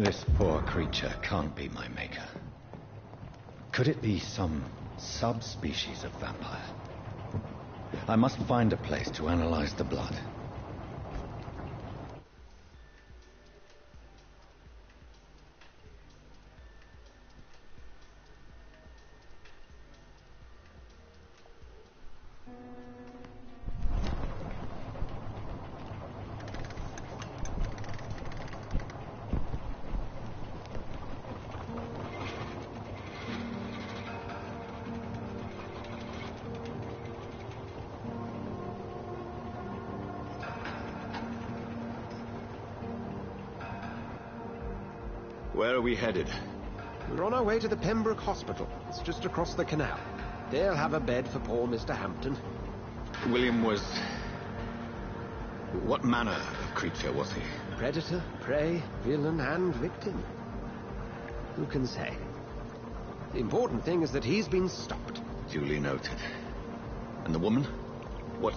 This poor creature can't be my maker. Could it be some subspecies of vampire? I must find a place to analyze the blood. Where are we headed? We're on our way to the Pembroke Hospital. It's just across the canal. They'll have a bed for poor Mr. Hampton. William was... What manner of creature was he? Predator, prey, villain, and victim. Who can say? The important thing is that he's been stopped. Duly noted. And the woman? What...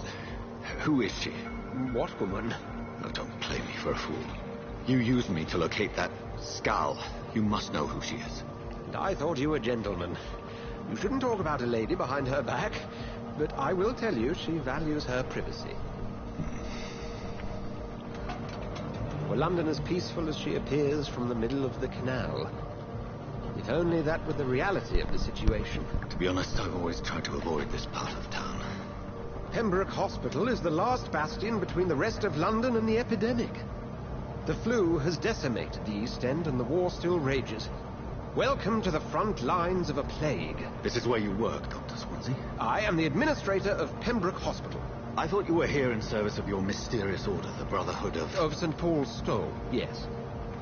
Who is she? What woman? Oh, don't play me for a fool. You used me to locate that skull. You must know who she is. And I thought you a gentleman. You shouldn't talk about a lady behind her back, but I will tell you she values her privacy. Were London as peaceful as she appears from the middle of the canal? If only that were the reality of the situation. To be honest, I've always tried to avoid this part of town. Pembroke Hospital is the last bastion between the rest of London and the epidemic. The flu has decimated the East End and the war still rages. Welcome to the front lines of a plague. This is where you work, Dr. Swansea? I am the administrator of Pembroke Hospital. I thought you were here in service of your mysterious order, the Brotherhood of... Of St. Paul's Stole, yes.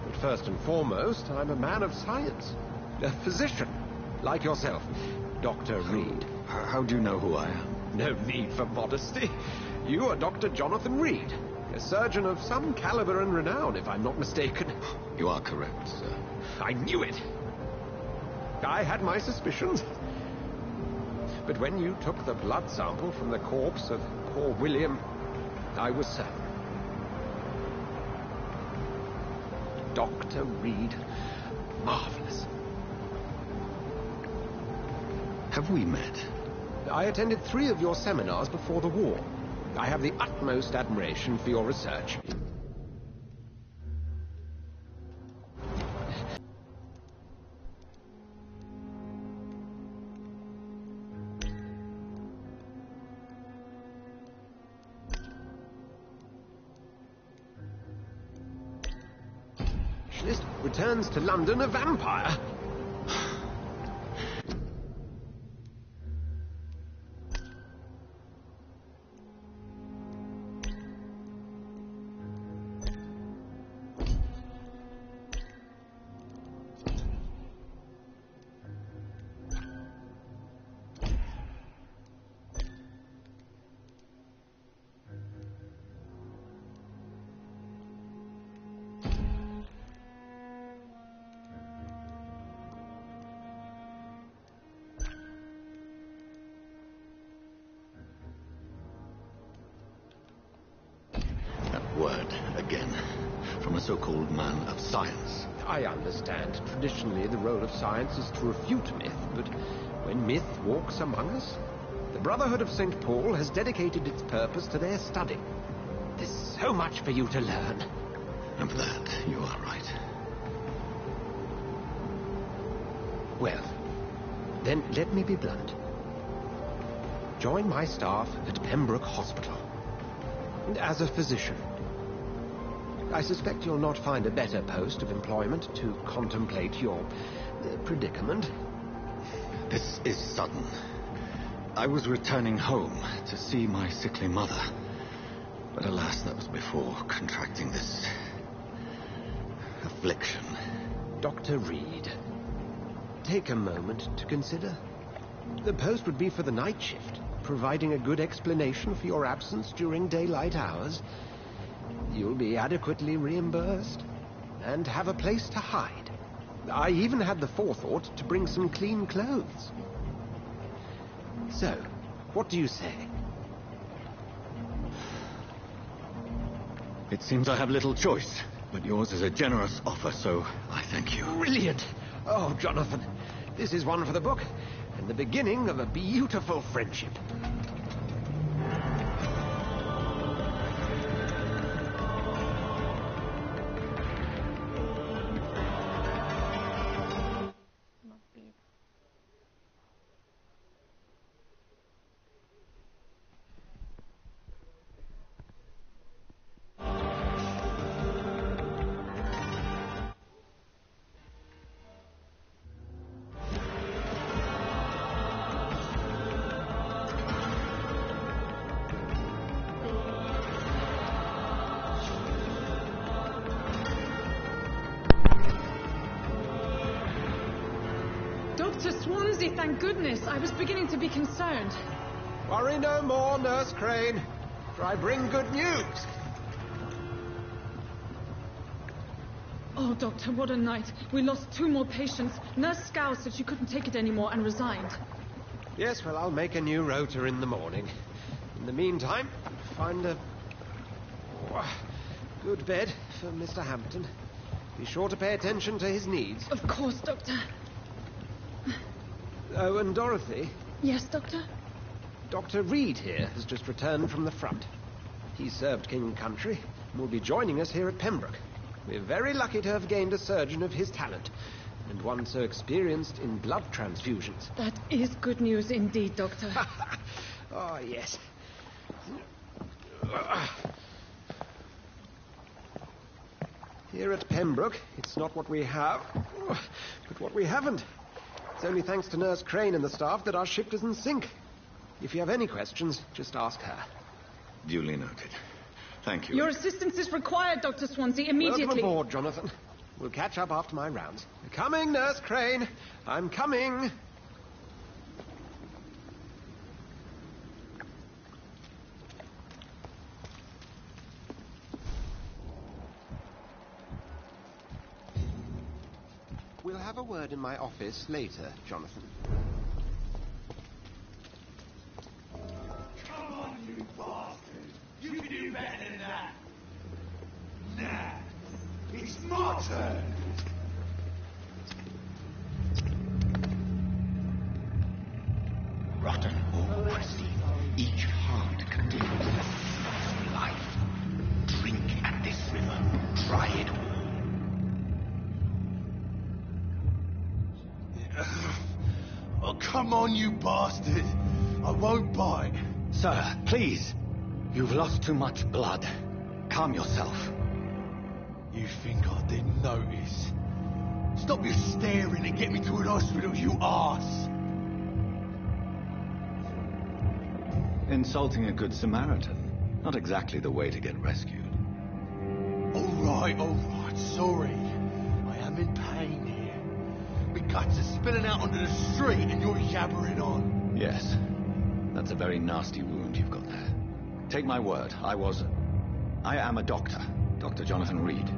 But first and foremost, I'm a man of science. A physician, like yourself, Dr. Reed. How do you know who I am? No need for modesty. You are Dr. Jonathan Reed. A surgeon of some caliber and renown, if I'm not mistaken. You are correct, sir. I knew it! I had my suspicions. But when you took the blood sample from the corpse of poor William, I was certain. Dr. Reed. Marvelous. Have we met? I attended 3 of your seminars before the war. I have the utmost admiration for your research. Returns to London a vampire. Word, again, from a so-called man of science. I understand. Traditionally, the role of science is to refute myth, but when myth walks among us, the Brotherhood of St. Paul has dedicated its purpose to their study. There's so much for you to learn. Of that, you are right. Well, then let me be blunt. Join my staff at Pembroke Hospital. As a physician. I suspect you'll not find a better post of employment to contemplate your predicament. This is sudden. I was returning home to see my sickly mother. But alas, that was before contracting this... affliction. Dr. Reed, take a moment to consider. The post would be for the night shift, providing a good explanation for your absence during daylight hours. You'll be adequately reimbursed, and have a place to hide. I even had the forethought to bring some clean clothes. So, what do you say? It seems I have little choice. But yours is a generous offer, so I thank you. Brilliant! Oh, Jonathan, this is one for the book, and the beginning of a beautiful friendship. Dr. Swansea, thank goodness. I was beginning to be concerned. Worry no more, Nurse Crane, for I bring good news. Oh, Doctor, what a night. We lost 2 more patients. Nurse Scow said she couldn't take it anymore and resigned. Yes, well, I'll make a new rota in the morning. In the meantime, find a good bed for Mr. Hampton. Be sure to pay attention to his needs. Of course, Doctor. Oh, and Dorothy, Yes, Doctor? Dr. Reed here has just returned from the front. He served King and Country and will be joining us here at Pembroke. We're very lucky to have gained a surgeon of his talent, and one so experienced in blood transfusions. That is good news indeed, Doctor. Oh, yes. Here at Pembroke, it's not what we have, but what we haven't. It's only thanks to Nurse Crane and the staff that our ship doesn't sink. If you have any questions, just ask her. Duly noted. Thank you. Your assistance is required, Dr. Swansea, immediately. Welcome aboard, Jonathan. We'll catch up after my rounds. Coming, Nurse Crane. I'm coming. We'll have a word in my office later, Jonathan. Come on, you bastard! You can do better than that! Nah, it's my turn! Rotten all-pressing. Each heart contains the seeds of life. Drink at this river. Try it all. Oh, come on, you bastard! I won't bite. Sir, please. You've lost too much blood. Calm yourself. You think I didn't notice? Stop your staring and get me to an hospital, you arse! Insulting a good Samaritan. Not exactly the way to get rescued. All right, sorry. I am in pain here. My guts are spilling out onto the street and you're yabbering on. Yes. That's a very nasty wound you've got there. Take my word, I am a doctor. Dr. Jonathan Reed.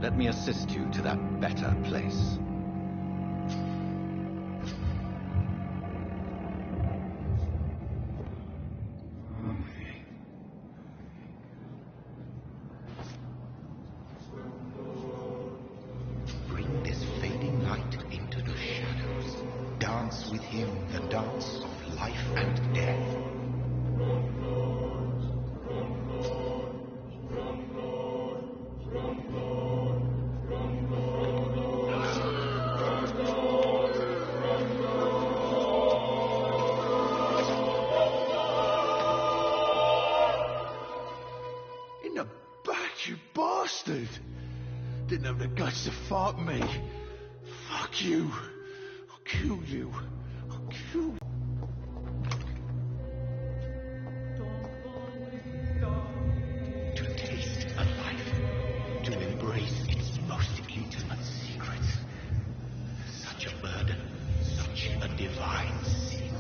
Let me assist you to that better place. Bring this fading light into the shadows. Dance with him the dance of life and death. In the back, you bastard! Didn't have the guts to fight me. Fuck you. I'll kill you. I'll kill you. To taste a life, to embrace its most intimate secrets. Such a burden, such a divine sin.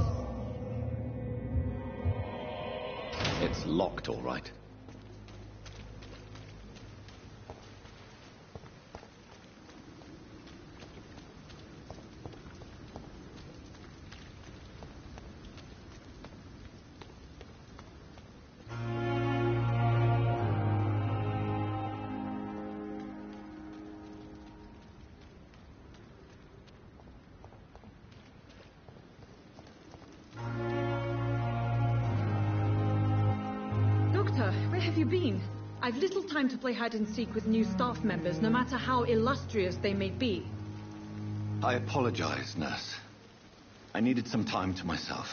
It's locked, all right. you been? I've little time to play hide and seek with new staff members, no matter how illustrious they may be. I apologize, nurse. I needed some time to myself.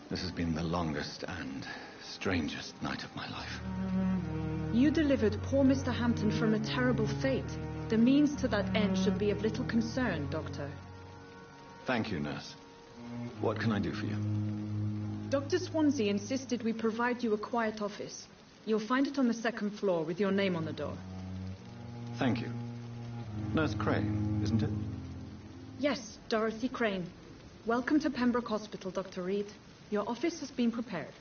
This has been the longest and strangest night of my life. You delivered poor Mr. Hampton from a terrible fate. The means to that end should be of little concern, Doctor. Thank you, nurse. What can I do for you? Dr. Swansea insisted we provide you a quiet office. You'll find it on the second floor with your name on the door. Thank you. Nurse Crane, isn't it? Yes, Dorothy Crane. Welcome to Pembroke Hospital, Dr. Reed. Your office has been prepared.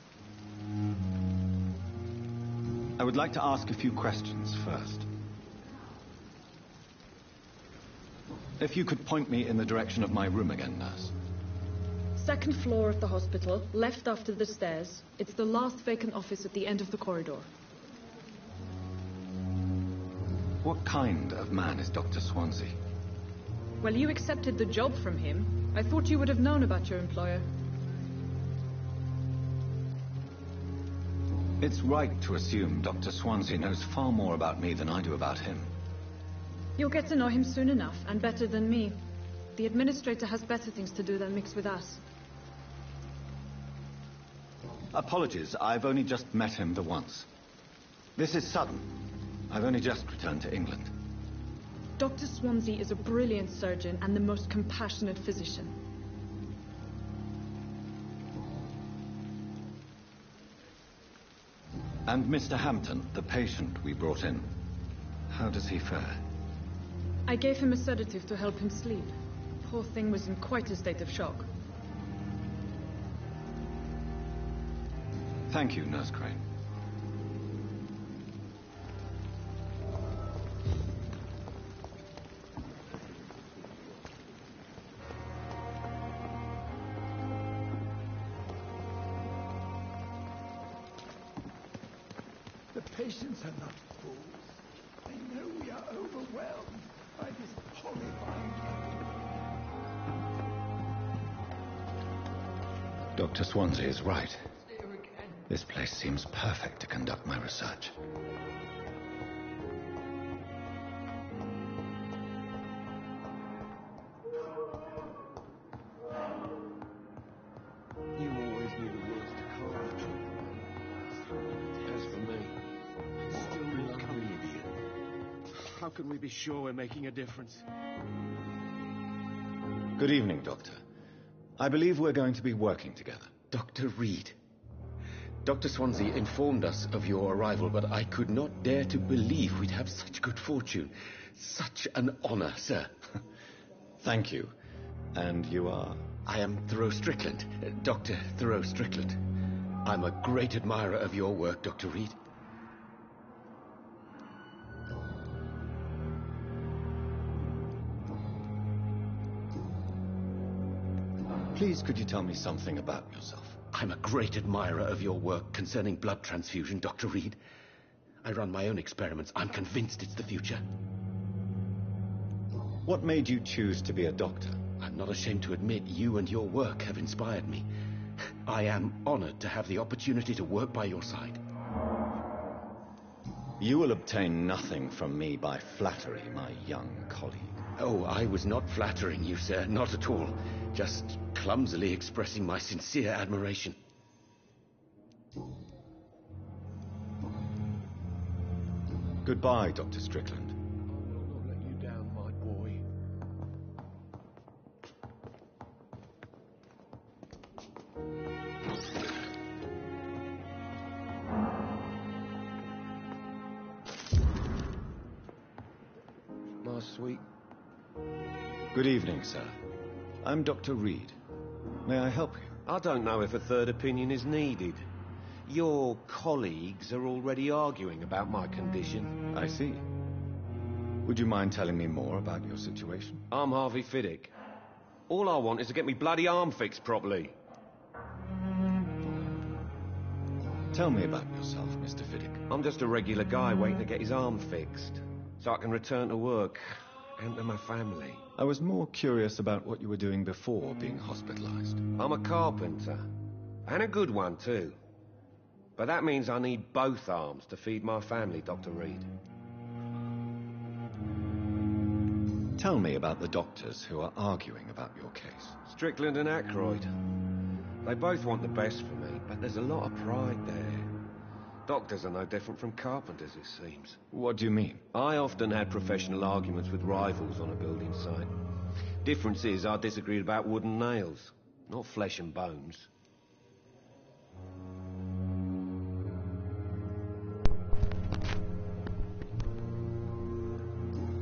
I would like to ask a few questions first. If you could point me in the direction of my room again, nurse. Second floor of the hospital, left after the stairs. It's the last vacant office at the end of the corridor. What kind of man is Dr. Swansea? Well, you accepted the job from him. I thought you would have known about your employer. It's right to assume Dr. Swansea knows far more about me than I do about him. You'll get to know him soon enough, and better than me. The administrator has better things to do than mix with us. Apologies, I've only just met him the once. This is sudden. I've only just returned to England. Dr. Swansea is a brilliant surgeon and the most compassionate physician. And Mr. Hampton, the patient we brought in, how does he fare? I gave him a sedative to help him sleep. Poor thing was in quite a state of shock. Thank you, Nurse Crane. The patients are not fools. They know we are overwhelmed by this horrifying Dr. Swansea is right. This place seems perfect to conduct my research. You always knew the worst to come. As for me, still becoming an idiot. How can we be sure we're making a difference? Good evening, Doctor. I believe we're going to be working together. Dr. Reed. Dr. Swansea informed us of your arrival, but I could not dare to believe we'd have such good fortune. Such an honor, sir. Thank you. And you are? I am Thoreau Strickland, Dr. Thoreau Strickland. I'm a great admirer of your work, Dr. Reed. Please, could you tell me something about yourself? I'm a great admirer of your work concerning blood transfusion, Dr. Reed. I run my own experiments. I'm convinced it's the future. What made you choose to be a doctor? I'm not ashamed to admit you and your work have inspired me. I am honored to have the opportunity to work by your side. You will obtain nothing from me by flattery, my young colleague. Oh, I was not flattering you, sir. Not at all. Just clumsily expressing my sincere admiration. Goodbye, Dr. Strickland. I will not let you down, my boy. My sweet. Good evening, sir. I'm Dr. Reed. May I help you? I don't know if a third opinion is needed. Your colleagues are already arguing about my condition. I see. Would you mind telling me more about your situation? I'm Harvey Fiddick. All I want is to get me bloody arm fixed properly. Tell me about yourself, Mr. Fiddick. I'm just a regular guy waiting to get his arm fixed, so I can return to work and to my family. I was more curious about what you were doing before being hospitalized. I'm a carpenter, and a good one too. But that means I need both arms to feed my family, Dr. Reed. Tell me about the doctors who are arguing about your case. Strickland and Aykroyd. They both want the best for me, but there's a lot of pride there. Doctors are no different from carpenters, it seems. What do you mean? I often had professional arguments with rivals on a building site. Difference is, I disagreed about wooden nails, not flesh and bones.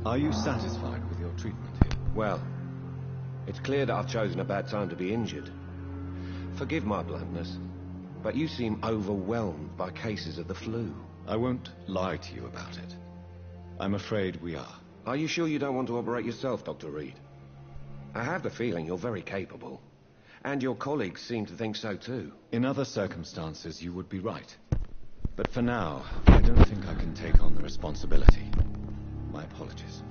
Are you satisfied with your treatment here? Well, it's clear that I've chosen a bad time to be injured. Forgive my bluntness, but you seem overwhelmed by cases of the flu. I won't lie to you about it. I'm afraid we are. Are you sure you don't want to operate yourself, Dr. Reed? I have the feeling you're very capable. And your colleagues seem to think so too. In other circumstances, you would be right. But for now, I don't think I can take on the responsibility. My apologies.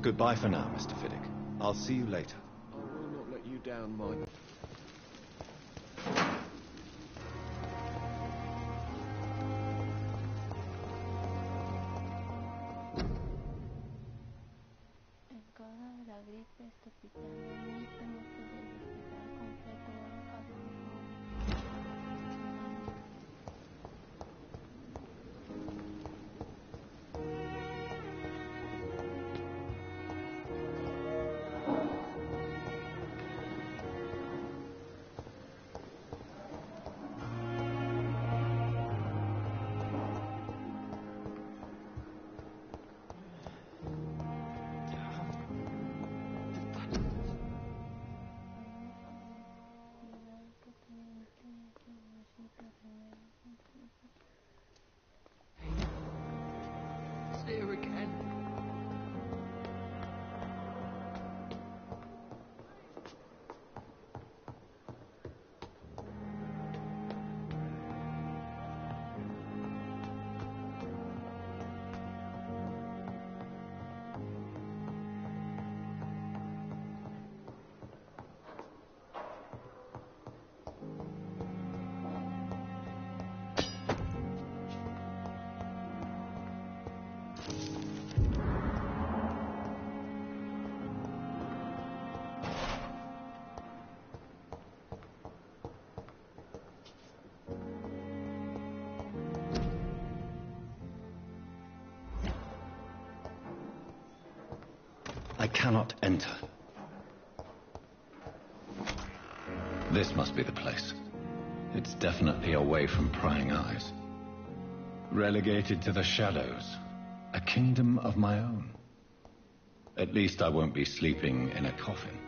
Goodbye for now, Mr. Fiddick. I'll see you later. I will not let you down, Mike. En caso de la gripe, este hospital no emite muestras del hospital completo o de casos de COVID. It's here again. I cannot enter. This must be the place. It's definitely away from prying eyes. Relegated to the shadows. A kingdom of my own. At least I won't be sleeping in a coffin.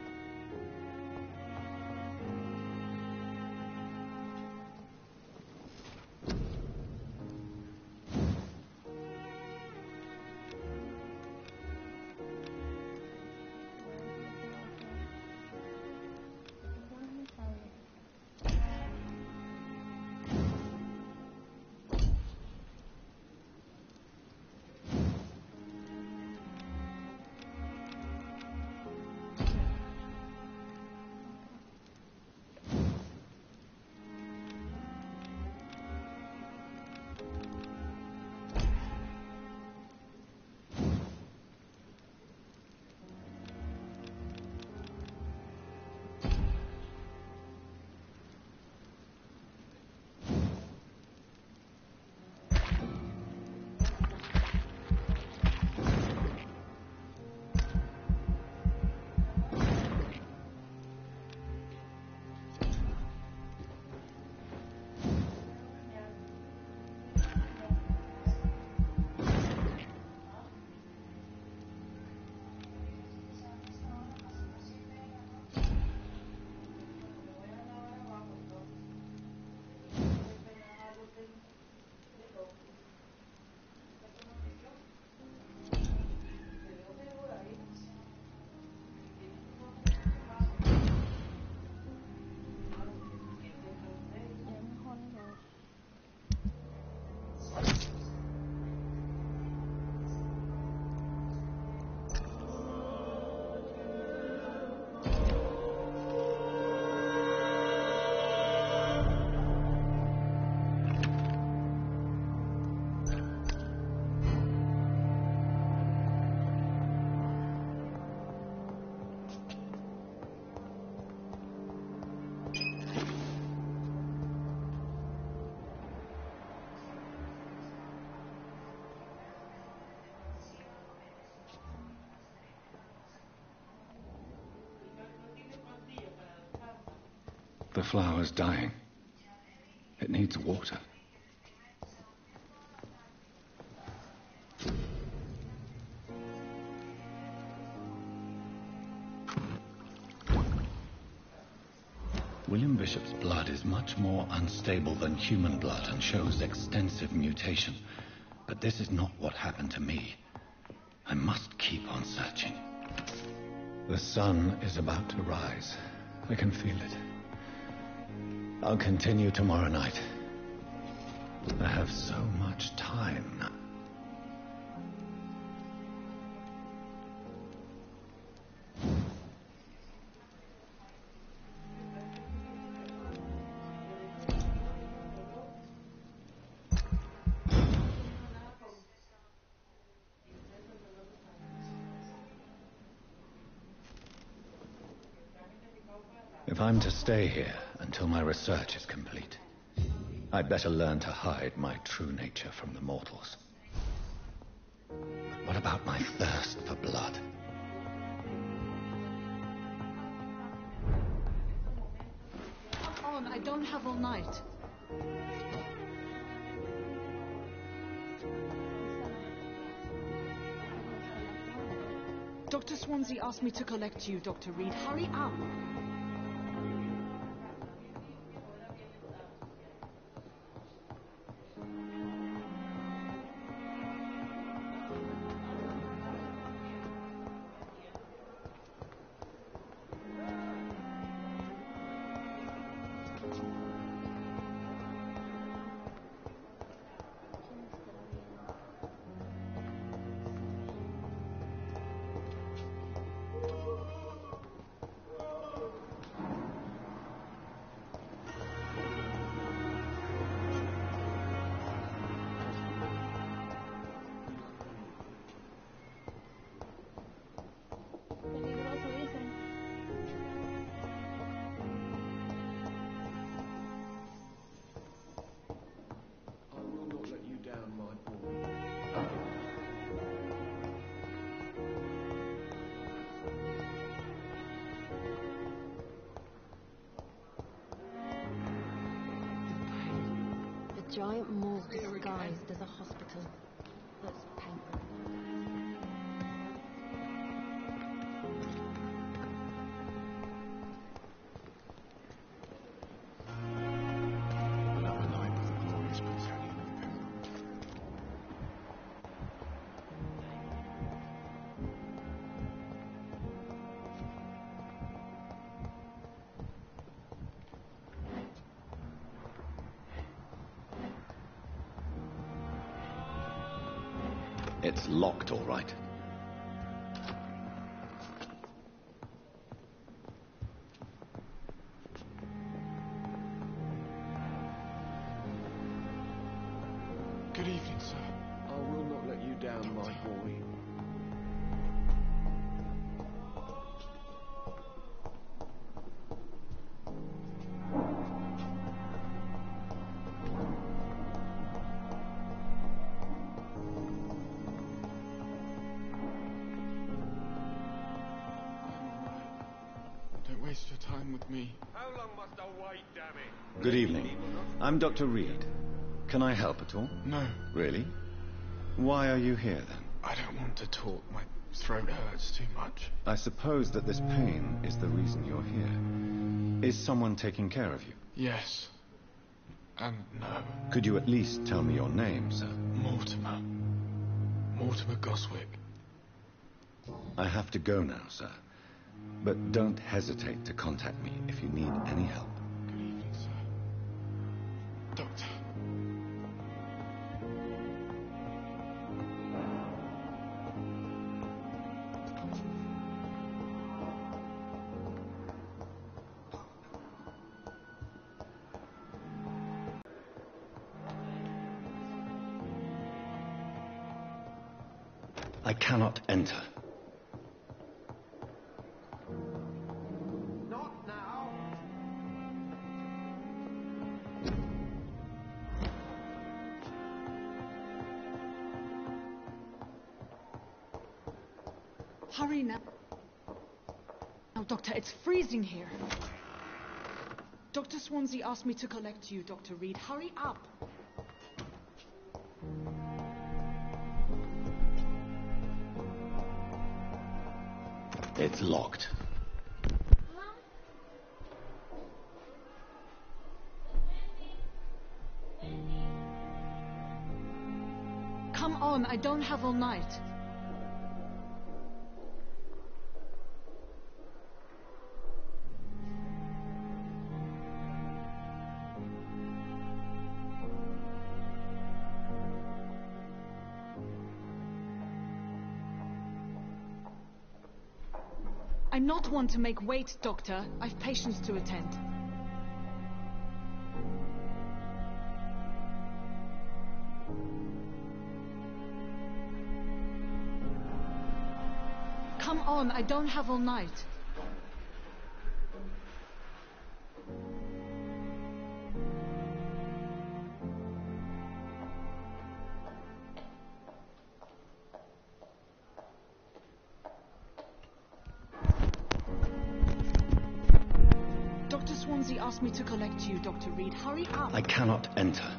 The flower's dying. It needs water. William Bishop's blood is much more unstable than human blood and shows extensive mutation. But this is not what happened to me. I must keep on searching. The sun is about to rise. I can feel it. I'll continue tomorrow night. I have so much time now. If I'm to stay here until my research is complete, I'd better learn to hide my true nature from the mortals. But what about my thirst for blood? Come on, I don't have all night. Dr. Swansea asked me to collect you, Dr. Reed. Hurry up! Peligroso, dicen. I will not let you down, my boy. A giant morgue disguised as a hospital. That's painful. Another night with a glorious battalion of men. It's locked, all right. Good evening, sir. I will not let you down, my boy. Don't waste your time with me. How long must I wait, damn it? Good evening. I'm Dr. Reed. Can I help at all? No, Really? Why are you here, then? I don't want to talk. My throat hurts too much. I suppose that this pain is the reason you're here. Is someone taking care of you? Yes. And no. Could you at least tell me your name, sir? Mortimer. Mortimer Goswick. I have to go now, sir. But don't hesitate to contact me if you need any help. Good evening, sir. Doctor. I cannot enter. Not now. Hurry now. Now, Doctor, it's freezing here. Dr. Swansea asked me to collect you, Dr. Reed. Hurry up! It's locked. Come on, I don't have all night. I'm not one to make wait, Doctor. I've patients to attend. Come on, I don't have all night. Dr. Swansea asked me to collect you, Dr. Reed. Hurry up. I cannot enter.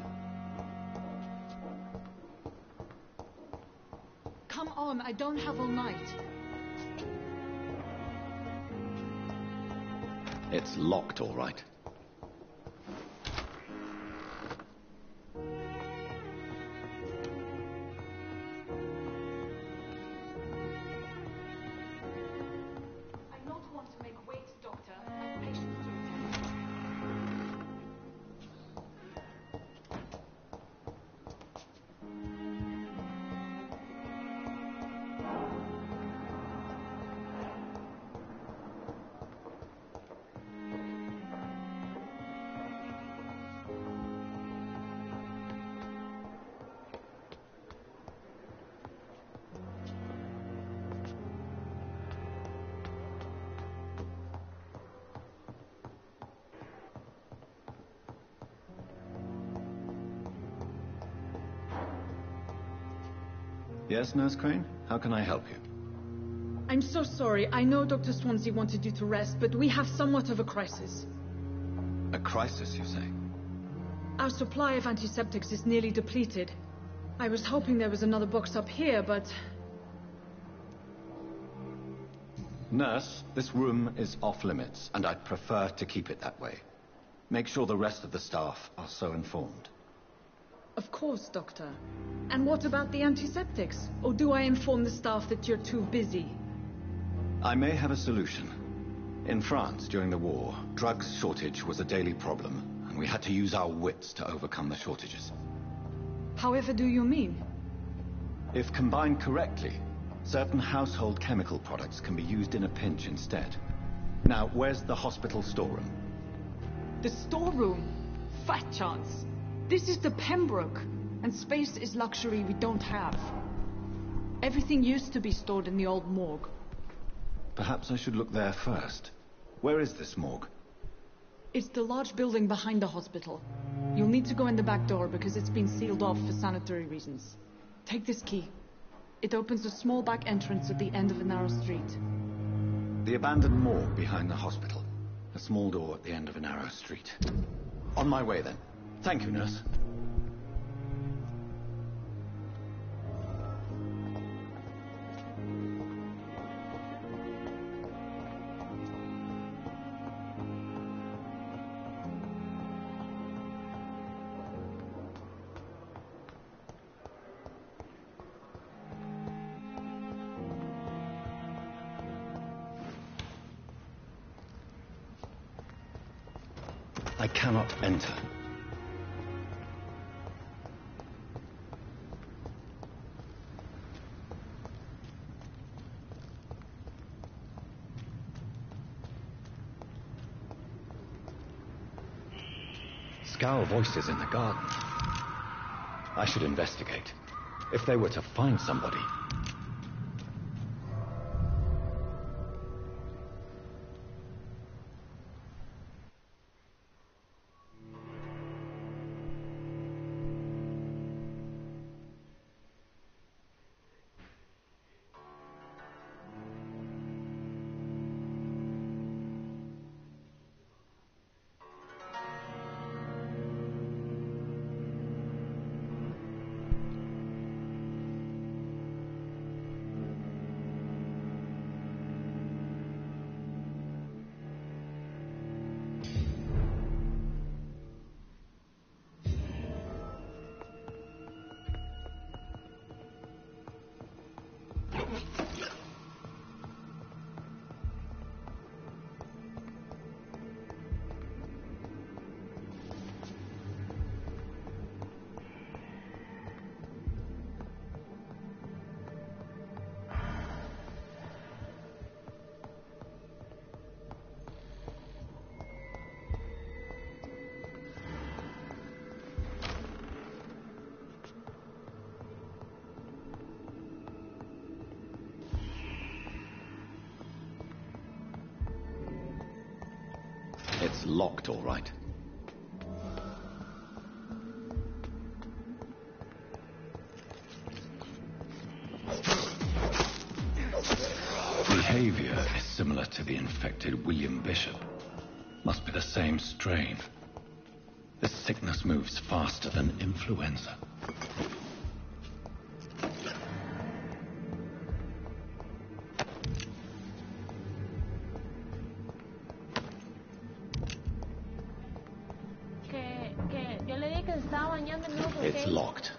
Come on, I don't have all night. It's locked, all right. I'm not one to make wait, Doctor. I've patients to attend. Yes, Nurse Crane? How can I help you? I'm so sorry. I know Dr. Swansea wanted you to rest, but we have somewhat of a crisis. A crisis, you say? Our supply of antiseptics is nearly depleted. I was hoping there was another box up here, but... Nurse, this room is off limits, and I'd prefer to keep it that way. Make sure the rest of the staff are so informed. Of course, Doctor. And what about the antiseptics? Or do I inform the staff that you're too busy? I may have a solution. In France, during the war, drugs shortage was a daily problem, and we had to use our wits to overcome the shortages. However do you mean? If combined correctly, certain household chemical products can be used in a pinch instead. Now, where's the hospital storeroom? The storeroom? Fat chance. This is the Pembroke, and space is luxury we don't have. Everything used to be stored in the old morgue. Perhaps I should look there first. Where is this morgue? It's the large building behind the hospital. You'll need to go in the back door because it's been sealed off for sanitary reasons. Take this key. It opens a small back entrance at the end of a narrow street. The abandoned morgue behind the hospital. A small door at the end of a narrow street. On my way then. Thank you, nurse. I cannot enter. Scour voices in the garden. I should investigate. If they were to find somebody... It's locked, all right. Behavior is similar to the infected William Bishop. Must be the same strain. This sickness moves faster than influenza. Que yo le dije que se estaba bañando, no, porque It's locked.